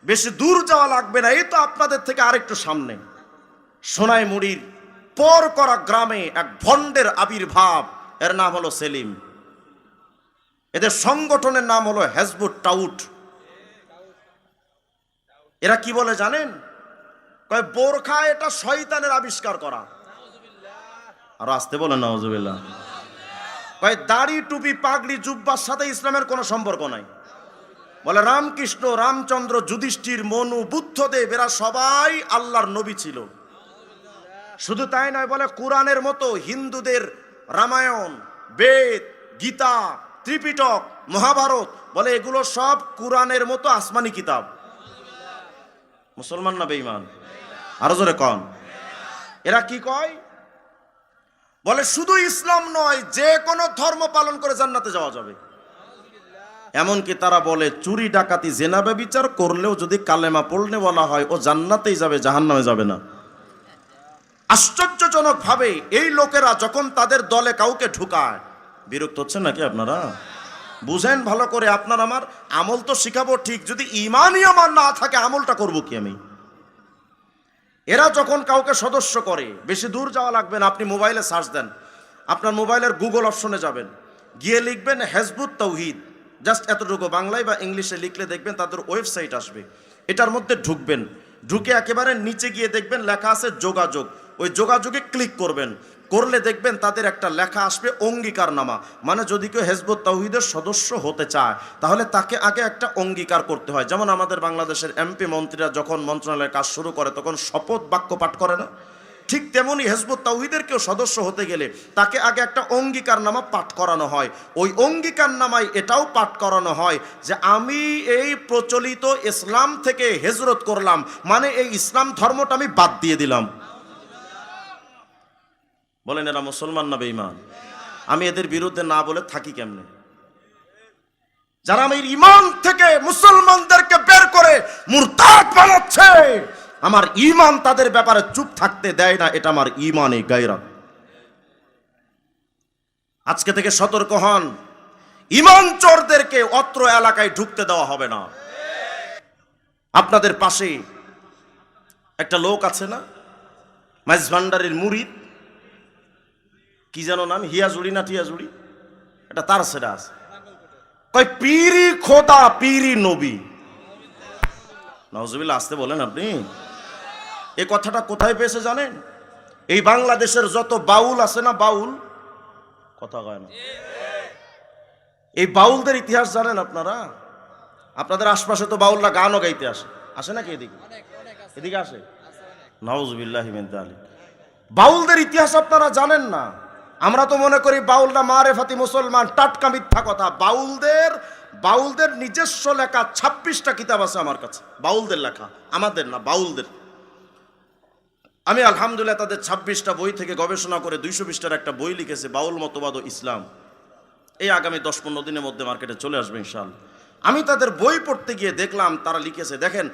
বেশি দূর যাওয়া লাগবে না, এই তো আপনাদের থেকে আরেকটু সামনে সোনাইমুড়ির পর করা গ্রামে এক ভণ্ডের আবির্ভাব। এর নাম হলো সেলিম। এদের সংগঠনের নাম হলো হেজবুত টাউট। এরা কি বলে জানেন? কয় বোরখা এটা শয়তানের আবিষ্কার করা। আর আসতে বলে নাউজুবিল্লাহ। কয় দাড়ি টুপি পাগড়ি জুব্বার সাথে ইসলামের কোনো সম্পর্ক নাই। বলে রামকৃষ্ণ, রামচন্দ্র, যুধিষ্ঠির, মনু, বুদ্ধদেব এরা সবাই আল্লাহর নবী ছিল। শুধু তাই নয়, বলে কোরআনের মতো হিন্দুদের রামায়ণ, বেদ, গীতা, ত্রিপিটক, মহাভারত, বলে এগুলো সব কোরআনের মতো আসমানি কিতাব। মুসলমান না বেঈমান? আরো জোরে কন। এরা কি কয়? বলে শুধু ইসলাম নয়, যে কোনো ধর্ম পালন করে জান্নাতে যাওয়া যাবে। এমনকি তারা বলে চুরি ডাকাতি জেনা ব্যভিচার করলেও যদি কালেমা পড়লে বলা হয় ও জান্নাতেই যাবে, জাহান্নামে যাবে না। আশ্চর্যজনক ভাবে এই লোকেরা যখন তাদের দলে কাউকে ঢুকায়, বিরক্ত হচ্ছেন নাকি আপনারা? বুঝেন ভালো করে। আপনার আমার আমল তো শিখাবো ঠিক, যদি ইমানই আমার না থাকে আমলটা করব কি আমি? এরা যখন কাউকে সদস্য করে, বেশি দূর যাওয়া লাগবে না, আপনি মোবাইলে সার্চ দেন, আপনার মোবাইলের গুগল অপশনে যাবেন, গিয়ে লিখবেন হেজবুত তাওহীদ, জাস্ট এতটুকু বাংলায় বা ইংলিশে লিখলে দেখবেন তাদের ওয়েবসাইট আসবে। এটার মধ্যে ঢুকবেন, ঢুকে একেবারে নিচে গিয়ে দেখবেন লেখা আছে যোগাযোগ। ওই যোগাযোগে ক্লিক করবেন, করলে দেখবেন তাদের একটা লেখা আসবে অঙ্গীকারনামা। মানে যদি কেউ হেজবুত তাওহীদের সদস্য হতে চায় তাহলে তাকে আগে একটা অঙ্গীকার করতে হয়। যেমন আমাদের বাংলাদেশের এমপি মন্ত্রীরা যখন মন্ত্রণালয়ের কাজ শুরু করে তখন শপথ বাক্য পাঠ করে না? ঠিক তেমনি হেজবুত তাওহীদের কেউ সদস্য হতে গেলে তাকে আগে একটা অঙ্গীকারনামা পাঠ করানো হয়। ওই অঙ্গীকারনামায় এটাও পাঠ করানো হয় যে আমি এই প্রচলিত ইসলাম থেকে হিজরত করলাম, মানে এই ইসলাম ধর্মটা আমি বাদ দিয়ে দিলাম। বলেন এরা মুসলমান না বেঈমান? আমি এদের বিরুদ্ধে না বলে থাকি কেমনে? যারা আমি ঈমান থেকে মুসলমানদেরকে বের করে মুরতাদ বানাচ্ছে, আমার ঈমান তাদের ব্যাপারে চুপ থাকতে দেয় না। এটা আমার ঈমানি গায়রত। আজকে থেকে সতর্ক হন, ঈমান চোরদেরকে অত্র এলাকায় ঢুকতে দেওয়া হবে না। আপনাদের পাশে একটা লোক আছে না, মাইজ ভান্ডারীর মুরিদ, কি যেন নাম, হিয়াজুড়ি না টিয়াজুড়ি, এটা তার সেটা আছে। কই পীরি খোদা পীরি নবী। নাউজুবিল্লাহ, আসতে বলেন আপনি। এই কথাটা কোথায় পেয়েছে জানেন? এই বাংলাদেশের যত বাউল আছে না, বাউল কথা কয় না, এই বাউলদের ইতিহাস জানেন আপনারা? আপনাদের আশপাশে তো বাউলরা গানও গাইতে আসে, আসে নাকি? এদিকে এদিকে আসে? নাউজুবিল্লাহি মিন যালিক। বাউলদের ইতিহাস আপনারা জানেন না। আমরা তো মনে করি বাউলরা মারেফাতি মুসলমান, টাটকা মিথ্যা কথা। বাউলদের নিজস্ব লেখা 26টা কিতাব আছে আমার কাছে, বাউলদের লেখা, আমাদের না, বাউলদের। আমি আলহামদুলিল্লাহ তাদের 26টা বই থেকে গবেষণা করে 200 পৃষ্ঠার একটা বই লিখেছে, বাউল মতবাদ ও ইসলাম। এই আগামী 10-15 দিনের মধ্যে মার্কেটে চলে আসবে ইনশাআল্লাহ। আমি তাদের বই পড়তে গিয়ে দেখলাম তারা লিখেছে, দেখেন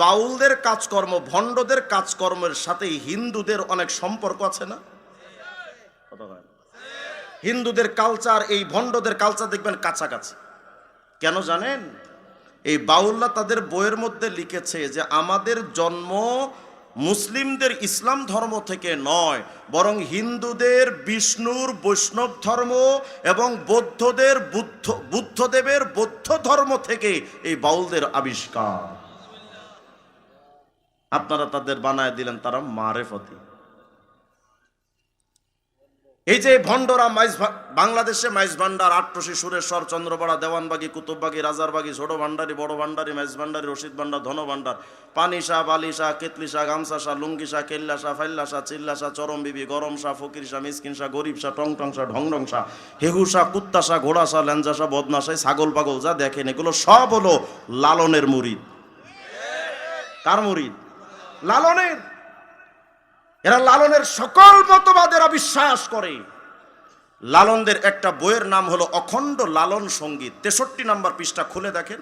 বাউলদের কাজকর্ম, ভণ্ডদের কাজকর্মের সাথে হিন্দুদের অনেক সম্পর্ক আছে না? হিন্দুদের কালচার এই ভণ্ডদের কালচার দেখবেন কাছাকাছি। কেন জানেন? এই বাউলরা তাদের বইয়ের মধ্যে লিখেছে যে আমাদের জন্ম মুসলিমদের ইসলাম ধর্ম থেকে নয়, বরং হিন্দুদের বিষ্ণুর বৈষ্ণব ধর্ম এবং বুদ্ধদেবের বৌদ্ধ ধর্ম থেকে এই বাউলদের আবিষ্কার। আপনারা তাদের বানায় দিলেন তারা মারেফতি। এই যে ভণ্ডরা বাংলাদেশে মাইজ ভান্ডার, আট্টসী, সুরেশ্বর, চন্দ্রপাড়া, দেওয়ানবাগি, কুতুববাগি, রাজারবাগি, ছোট ভান্ডারি, বড় ভান্ডারি, মাইজ ভান্ডারি, রশিদ ভান্ডার, ধন ভান্ডার, পানি শাহ, বালি শাহ, কেতলি শাহ, গামছা শাহ, লুঙ্গি শাহ, কেল্লা শাহ, ফাইল্লা শাহ, চিল্লা শাহ, চরম বিবি, গরম শাহ, ফকির শাহ, মিসকিন শাহ, গরিব শাহ, টং টং শাহ, ঢং ঢং শাহ, হেহু শাহ, কুত্তা শাহ, ঘোড়া শাহ, ল্যাঞ্জা শাহ, বদনা শাহ, ছাগল পাগল যা দেখেন, এগুলো সব হলো লালনের মুরিদ। কার মুরিদ? লালনের। এরা লালনের সকল মতবাদের অবিশ্বাস করে। লালনদের একটা বইয়ের নাম হলো অখণ্ড লালন সঙ্গীত। 63 নম্বর পৃষ্ঠা খুলে দেখেন,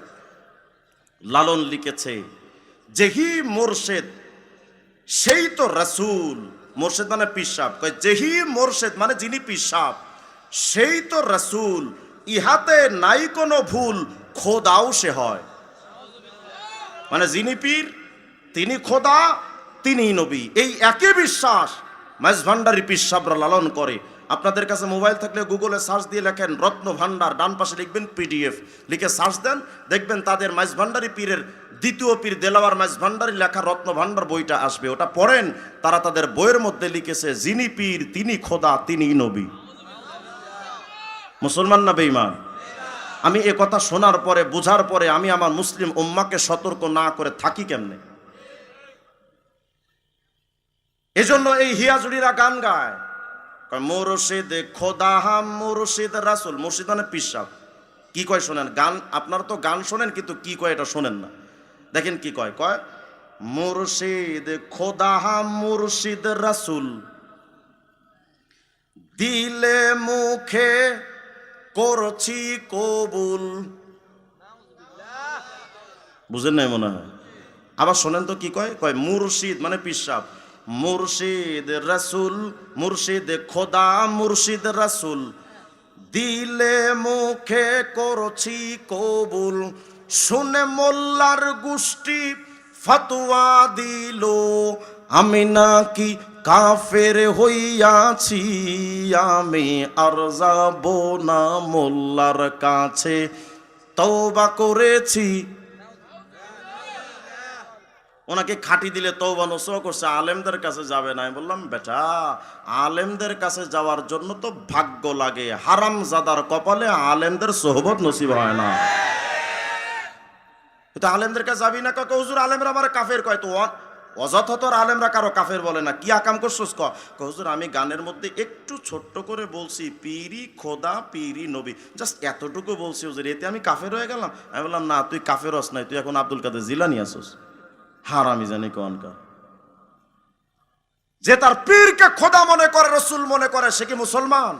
লালন লিখেছে, যেহি মোরশেদ সেই তো রাসূল। মোরশেদ মানে পীর সাহেব। যেহি মোরশেদ মানে যিনি পীর সাহেব, সেই তো রাসূল, ইহাতে নাই কোনো ভুল, খোদাও সে হয়। মানে যিনি পীর তিনি খোদা, তিনিই নবী, এই একই বিশ্বাস মাইজ ভান্ডারী পীর সাহেবরা লালন করে। আপনাদের কাছে মোবাইল থাকলে গুগলে সার্চ দিয়ে লেখেন রত্ন ভান্ডার, ডান পাশে লিখবেন পিডিএফ, লিখে সার্চ দেন, দেখবেন তাদের মাইজ ভান্ডারী পীরের দ্বিতীয় পীর দেলাওয়ার মাইজ ভান্ডারী লেখা রত্ন ভান্ডার বইটা আসবে, ওটা পড়েন। তারা তাদের বইয়ের মধ্যে লিখেছে যিনি পীর তিনি খোদা তিনিই নবী। মুসলমান না বেঈমান? আমি এ কথা শোনার পরে, বুঝার পরে আমি আমার মুসলিম উম্মাকে সতর্ক না করে থাকি কেমনে? এজন্য এই হিয়াজুড়িরা গান গায়, মুর্শিদ খোদা হাম মুর্শিদ রাসূল। মুর্শিদ মানে পীর সাহেব। কি কয় শোনেন, গান আপনারা তো গান শোনেন কিন্তু কি কয় এটা শোনেন না। দেখেন কি কয়, কয় মুর্শিদ খোদা হাম মুর্শিদ রাসূল, দিলে মুখে করছি কবুল। বুঝেন নাই মনে হয়? আবার শোনেন তো কি কয়, কয় মুর্শিদ মানে পীর সাহেব, মুর্শিদ রাসূল, মুর্শিদ খোদা মুর্শিদ রাসূল, দিলে মুখে করছি কবুল। শুনে মোল্লার গোষ্ঠী ফতোয়া দিল, আমি নাকি কাফের হইয়াছি, আমি আর যাব না মোল্লার কাছে, তওবা করেছি। ওনাকে খাটি দিলে তওবা নসুহা করছে, আলেমদের কাছে যাবে না। আমি বললাম বেটা, আলেমদের কাছে যাওয়ার জন্য তো ভাগ্য লাগে, হারামজাদার কপালে আলেমদের সোহবত নসিব হয় না। তো আলেমদের কাছে যাবি না, কয় হুজুর আলেমরা আমার কাফের কয়। তো অযথাতর আলেমরা কারো কাফের বলে না। কি আকাম করছস? হুজুর আমি গানের মধ্যে একটু ছোট্ট করে বলছি পীরি খোদা পীরি নবী, জাস্ট এতটুকু বলছি হুজুর, এতে আমি কাফের হয়ে গেলাম? আমি বললাম না, তুই কাফের হস নাই, তুই এখন আব্দুল কাদের জিলানী আসস। হারামি জানি কোনকা। যে তার পীরকে খোদা মনে করে, রসুল মনে করে, সে কি মুসলমান?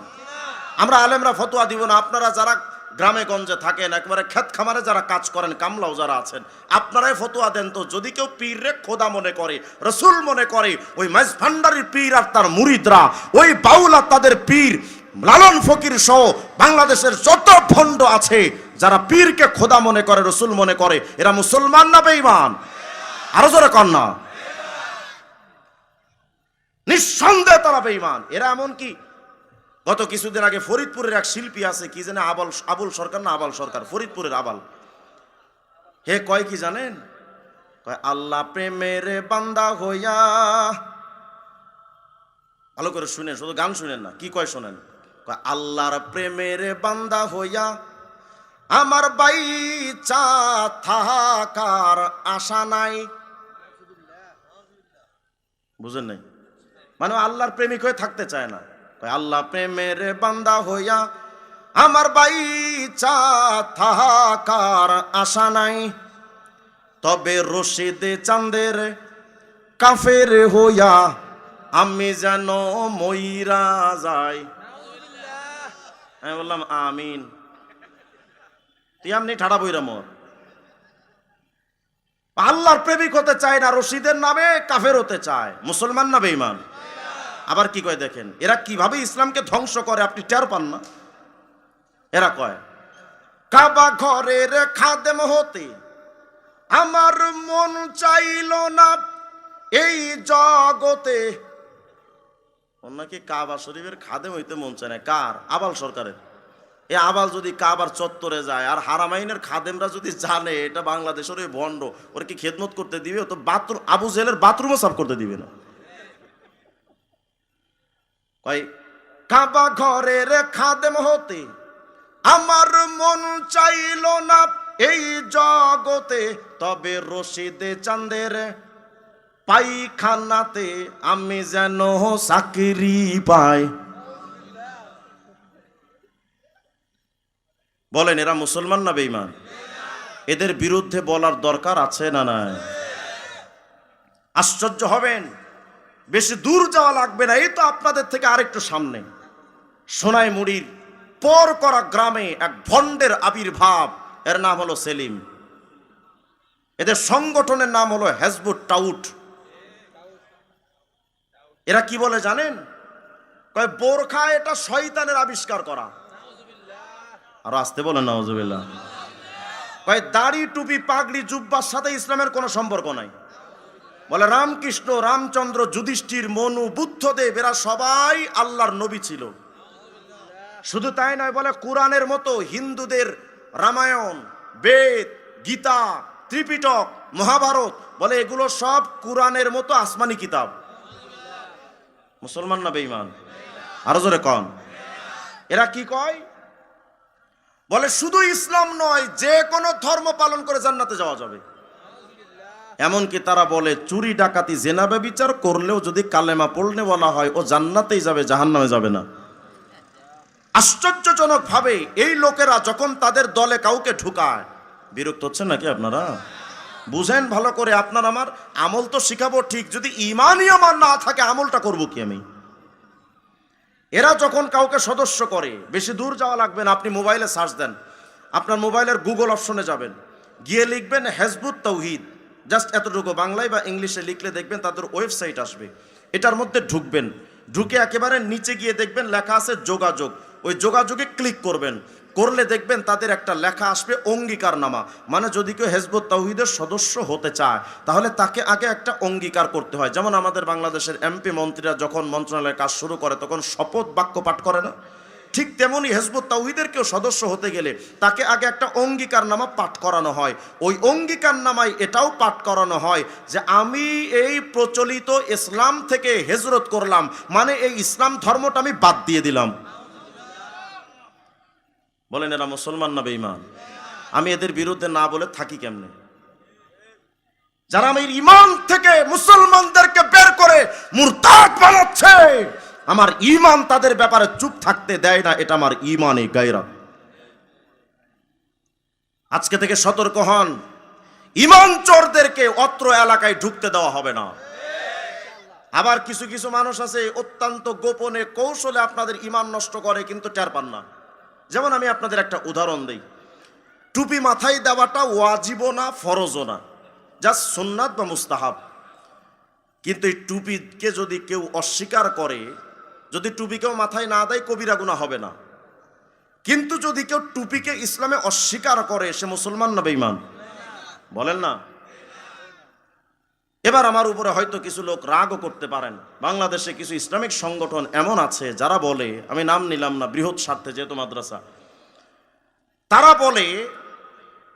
আমরা আলেমরা ফতোয়া দিব না। আপনারা যারা গ্রামে গঞ্জে থাকেন, একবারে ক্ষেত খামারে যারা কাজ করেন, কামলাও যারা আছেন, আপনারাই ফতোয়া দেন তো। যদি কেউ পীররে খোদা মনে করে, রসুল মনে করে, ওই মাইজ ভান্ডারীর পীর আর তার মুরিদরা, ওই বাউল আর তাদের পীর, লালন ফকির সহ বাংলাদেশের যত ভণ্ড আছে যারা পীরকে খোদা মনে করে, রসুল মনে করে, এরা মুসলমান না বেঈমান? আরো জোরে কর না। নিঃসন্দেহে তারা বেঈমান। এরা এমন কি, গত কিছুদিন আগে ফরিদপুরের এক শিল্পী আছে, কি জানে আবুল সরকার না আবাল সরকার, ফরিদপুরের আবাল, হে কয় কি জানেন, কয় আল্লাহ প্রেমের বান্দা হইয়া, ভালো করে শুনেন, শুধু গান শুনেন না, কি কয় শোনেন, কয় আল্লাহর প্রেমের বান্দা হইয়া আমার বাইচা থাকার আশা নাই। বুঝেন নাই? মানে আল্লাহর প্রেমিক হয়ে থাকতে চায় না। আল্লাহ প্রেমের বান্দা হইয়া আমার বাইচা থাকার আশা নাই, তবে রশিদ চাঁদের কাফের হইয়া আমি যেন মইরা যাই। আমি বললাম আমিন। তুই আমনি ঠাড়া বইরা মর। আল্লাহর প্রেমিক হতে চায় না, রশিদের নামে কাফের হতে চায়। মুসলমান না বেঈমান? আবার কি কয় দেখেন, এরা কিভাবে ইসলামকে ধ্বংস করে আপনি টের পান না? এরা কয় কাবা ঘরের খাদেম হতে আমার মন চাইল না এই জগতে। অন্যকে কাবা শরীফের খাদেম হইতে মন চায় না কার? আবাল সরকারের। এ আবাল যদি কাবার চত্বরে যায় আর হারামাইনের খাদেমরা যদি জানে এটা বাংলাদেশের ওই ভণ্ড, ওর কি খেদমত করতে দিবে? ও তো বাথরুম, আবু জেলের বাথরুমও সাফ করতে দিবে না। কয় কাবা ঘরের খাদেম হতে আমার মন চাইল না এই জগতে, তবে রশিদ চাঁদের পায়খানাতে আমি যেন চাকরি পাই। বলেন এরা মুসলমান না বেঈমান? এদের বিরুদ্ধে বলার দরকার আছে না নাই? আশ্চর্য হবেন, বেশি দূর যাওয়া লাগবে না, এই তো আপনাদের থেকে আরেকটু সামনে সোনাইমুড়ির পর করা গ্রামে এক ভণ্ডের আবির্ভাব। এর নাম হলো সেলিম। এদের সংগঠনের নাম হলো হেজবুত টাউট। এরা কি বলে জানেন? কয় বোরখা এটা শয়তানের আবিষ্কার করা। আর আসতে বলেন নাউজুবিল্লাহ। কয় দাড়ি টুপি পাগড়ি জুব্বার সাথে ইসলামের কোনো সম্পর্ক নাই। বলে রামকৃষ্ণ, রামচন্দ্র, যুধিষ্ঠির, মনু, বুদ্ধদেব এরা সবাই আল্লাহর নবী ছিল। শুধু তাই নয়, বলে কোরআনের মতো হিন্দুদের রামায়ণ, বেদ, গীতা, ত্রিপিটক, মহাভারত, বলে এগুলো সব কোরআনের মতো আসমানি কিতাব। মুসলমান না বেঈমান? আরো জোরে কন। এরা কি কয়? বলে শুধু ইসলাম নয়, যে কোনো ধর্ম পালন করে জান্নাতে যাওয়া যাবে। এমনকি তারা বলে চুরি ডাকাতি জেনা ব্যভিচার করলেও যদি কালেমা পড়লে বলা হয় ও জান্নাতেই যাবে, জাহান্নামে যাবে না। আশ্চর্যজনক ভাবে এই লোকেরা যখন তাদের দলে কাউকে ঢুকায়, বিরক্ত হচ্ছেন নাকি আপনারা? বুঝেন ভালো করে, আপনার আমার আমল তো শিখাবো ঠিক, যদি ইমানই আমার না থাকে আমলটা করব কি আমি? এরা যখন কাউকে সদস্য করে, বেশি দূর যাওয়া লাগবে না, আপনি মোবাইলে সার্চ দেন, আপনার মোবাইলের গুগল অপশনে যাবেন, গিয়ে লিখবেন হেজবুত তাওহীদ, জাস্ট এতটুকু বাংলায় বা ইংলিশে লিখলে দেখবেন তাদের ওয়েবসাইট আসবে। এটার মধ্যে ঢুকবেন, ঢুকে একেবারে নিচে গিয়ে দেখবেন লেখা আছে যোগাযোগ, ওই যোগাযোগে ক্লিক করবেন, করলে দেখবেন তাদের একটা লেখা আসবে অঙ্গীকারনামা। মানে যদি কেউ হেজবুত তাওহীদের সদস্য হতে চায় তাহলে তাকে আগে একটা অঙ্গীকার করতে হয়। যেমন আমাদের বাংলাদেশের এমপি মন্ত্রীরা যখন মন্ত্রণালয়ের কাজ শুরু করে তখন শপথ বাক্য পাঠ করে না, ঠিক তেমনি হিজবুত তাওহীদের কেউ সদস্য হতে গেলে তাকে আগে একটা অঙ্গীকারনামা পাঠ করানো হয়। ওই অঙ্গীকারনামায় এটাও পাঠ করানো হয় যে আমি এই প্রচলিত ইসলাম থেকে হিজরত করলাম, মানে এই ইসলাম ধর্মটা আমি বাদ দিয়ে দিলাম। বলেন এরা মুসলমান না বেঈমান? আমি এদের বিরুদ্ধে না বলে থাকি কেমনে? যারা আমার ঈমান থেকে মুসলমানদেরকে বের করে মুরতাদ বানাচ্ছে, আমার ঈমান তাদের ব্যাপারে চুপ থাকতে দেয় না, এটা আমার ঈমানি গায়রত। আজকে থেকে সতর্ক হন, ঈমান চোরদেরকে অত্র এলাকায় ঢুকতে দেওয়া হবে না। আবার কিছু কিছু মানুষ আছে অত্যন্ত গোপনে কৌশলে আপনাদের ঈমান নষ্ট করে, কিন্তু টের পান না। যেমন আমি আপনাদের একটা উদাহরণ দেই, টুপি মাথায় দেওয়াটা ওয়াজিবও না, ফরজও না, জাস্ট সুন্নাত বা মুস্তাহাব। কিন্তু এই টুপিকে যদি কেউ অস্বীকার করে, যদি টুপি কেউ মাথায় না দেয় কবিরা গুনাহ হবে না। কিন্তু যদি কেউ টুপিকে ইসলামে অস্বীকার করে সে মুসলমান না বেঈমান? বলেন না। এবার আমার উপরে হয়তো কিছু লোক রাগও করতে পারেন। বাংলাদেশে কিছু ইসলামিক সংগঠন এমন আছে যারা বলে, আমি নাম নিলাম না বৃহৎ স্বার্থে যেহেতু মাদ্রাসা, তারা বলে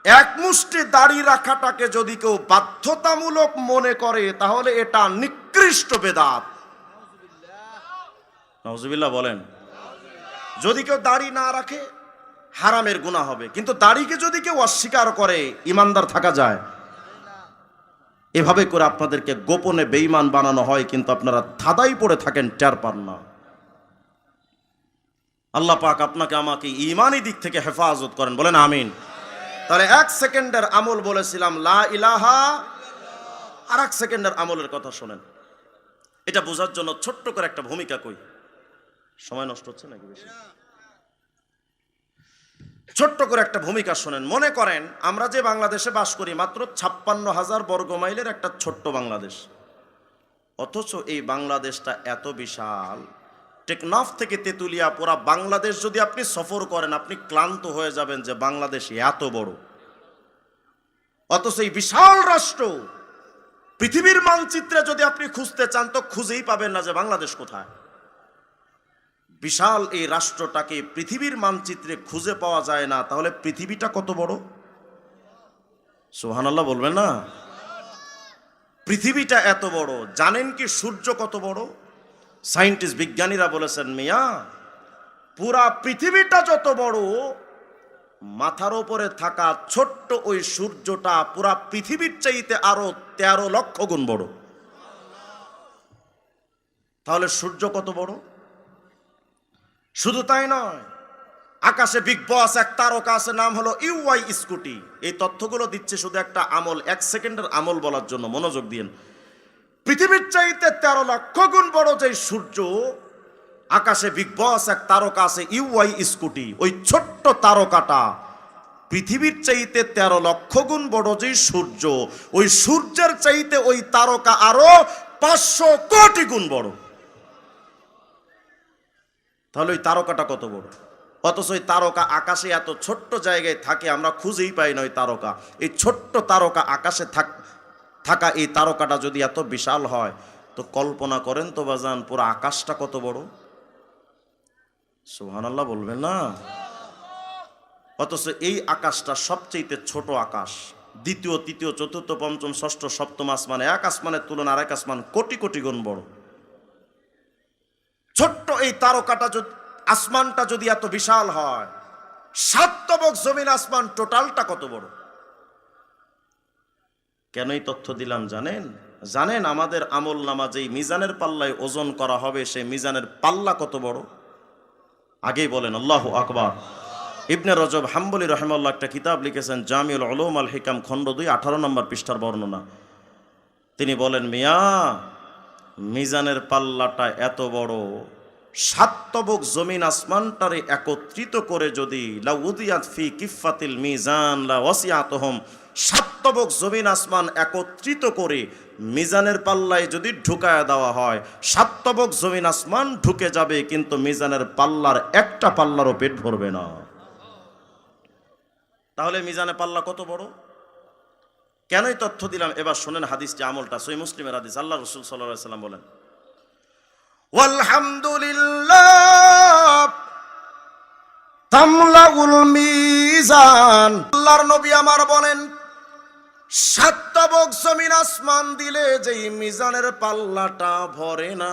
এক মুষ্টি দাড়ি রাখাটাকে যদি কেউ বাধ্যতামূলক মনে করে তাহলে এটা নিকৃষ্ট বেদাত। নাউজুবিল্লাহ বলেন। যদি কেউ দাড়ি না রাখে হারামের গুনাহ হবে, কিন্তু দাড়িকে যদি কেউ অস্বীকার করে ইমানদার থাকা যায়? এভাবে করে আপনাদেরকে গোপনে বেঈমান বানানো হয়, কিন্তু আপনারা ধাঁধাই পড়ে থাকেন, টের পান না। আল্লাহ পাক আপনাকে আমাকে ঈমানি দিক থেকে হেফাজত করেন, বলেন আমিন। তাহলে 1 সেকেন্ডের আমল বলেছিলাম লা ইলাহা, আর 1 সেকেন্ডের আমলের কথা শোনেন। এটা বোঝার জন্য ছোট্ট করে একটা ভূমিকা কই, সময় নষ্ট হচ্ছে নাকি বেশি? ছোট্ট করে একটা ভূমিকা শোনেন। মনে করেন আমরা যে বাংলাদেশে বাস করি মাত্র 56,000 বর্গ মাইলের একটা ছোট্ট বাংলাদেশ, অথচ এই বাংলাদেশটা এত বিশাল, টেকনাফ থেকে তেতুলিয়া পুরা বাংলাদেশ যদি আপনি সফর করেন আপনি ক্লান্ত হয়ে যাবেন যে বাংলাদেশ এত বড়। অথচ এই বিশাল রাষ্ট্র পৃথিবীর মানচিত্রে যদি আপনি খুঁজতে চান তো খুঁজেই পাবেন না যে বাংলাদেশ কোথায়। বিশাল এই রাষ্ট্রটাকে পৃথিবীর মানচিত্রে খুঁজে পাওয়া যায় না, তাহলে পৃথিবীটা কত বড়? সুবহানাল্লাহ বলবেন না? পৃথিবীটা এত বড়। জানেন কি সূর্য কত বড়? সায়েন্টিস্ট বিজ্ঞানীরা বলেছেন মিয়া পুরা পৃথিবীটা যত বড়, মাথার উপরে থাকা ছোট্ট ওই সূর্যটা পুরা পৃথিবীর চাইতে আরো 13 লক্ষ গুণ বড়। তাহলে সূর্য কত বড়? শুধু তাই নয়, আকাশে বিগ বস এক তারকা আছে, নাম হলো ইউআই স্কুটি। এই তথ্যগুলো দিচ্ছে শুধু একটা আমল, 1 সেকেন্ডের আমল বলার জন্য, মনোযোগ দিন। পৃথিবীর চাইতে 13 লক্ষ গুণ বড় যে সূর্য, আকাশে বিগ বস এক তারকা আছে ইউআই স্কুটি, ওই ছোট্ট তারকাটা পৃথিবীর চাইতে 13 লক্ষ গুণ বড় যে সূর্য, ওই সূর্যের চাইতে ওই তারকা আরো 500 কোটি গুণ বড়। তাহলে ওই তারকাটা কত বড়? অথচ ওই তারকা আকাশে এত ছোট্ট জায়গায় থাকে, আমরা খুঁজেই পাই না ওই তারকা। এই ছোট্ট তারকা আকাশে থাকা এই তারকাটা যদি এত বিশাল হয়, তো কল্পনা করেন তো বাজান পুরো আকাশটা কত বড়। সুবহানাল্লাহ বলবেন না? অথচ এই আকাশটা সবচেয়ে ছোট আকাশ। দ্বিতীয়, তৃতীয়, চতুর্থ, পঞ্চম, ষষ্ঠ, সপ্তম আসমানে, এক আসমানের তুলনায় আরেক আসমান কোটি কোটি গুণ বড়। ছোট্ট এই তারকাটা যদি, আসমানটা যদি এত বিশাল হয়, 7 তবক জমিন আসমান টোটালটা কত বড়। কেনই তথ্য দিলাম জানেন? জানেন আমাদের আমল নামা যেই মিজানের পাল্লায় ওজন করা হবে, সেই মিজানের পাল্লা কত বড়? আগেই বলেন আল্লাহু আকবার। ইবনে রজব হাম্বলি রাহিমাহুল্লাহ একটা কিতাব লিখেছেন, জামিউল উলুম আল হিকাম, খণ্ড 2, 18 নম্বর পৃষ্ঠার বর্ণনা। তিনি বলেন, মিয়া মিজানের পাল্লাটা এত বড়, 7 তবক জমিন আসমানটারে একত্রিত করে যদি লা উদিয়াত ফি কিফাতিল মিজান লা ওয়াসিআতুহুম, 7 তবক জমিন আসমান একত্রিত করে মিজানের পাল্লায় যদি ঢুকায় দেওয়া হয়, 7 তবক জমিন আসমান ঢুকে যাবে, কিন্তু মিজানের পাল্লার একটা পাল্লারও পেট ভরবে না। তাহলে মিজানের পাল্লা কত বড়? কেনই তথ্য দিলাম? এবার শোনেন হাদিসটি, আমলটা সহিহ মুসলিমের হাদিস। আল্লাহ রাসূল সাল্লাল্লাহু আলাইহি সাল্লাম বলেন, ওয়ালহামদুলিল্লাহ তামলাউল মিজান। আল্লাহর নবী আমার বলেন, 7 তবক জমিন আসমান দিলে যেই মিজানের পাল্লাটা ভরে না,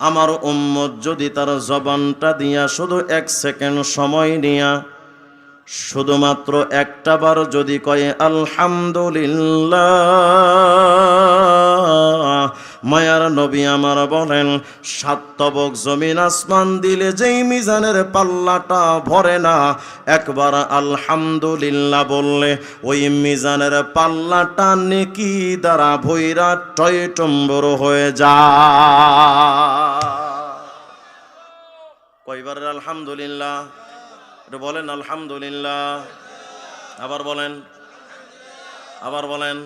আমার উম্মত যদি তার জবানটা দিয়া শুধু 1 সেকেন্ড সময় নিয়া শুধুমাত্র একটা বার যদি কয়ে আলহামদুলিল্লাহ, মায়ার নবী আমার বলেন, 7 তবক জমিন আসমান দিলে যেই মিজানের পাল্লাটা ভরে না, একবার আলহামদুলিল্লাহ বললে ওই মিজানের পাল্লাটা নেকি দ্বারা ভৈরা টয়টম্বর হয়ে যায়। কয়বার আলহামদুলিল্লাহ? এটা বলেন আলহামদুলিল্লাহ। আবার বলেন, আবার বলেন,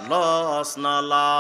লস না লা।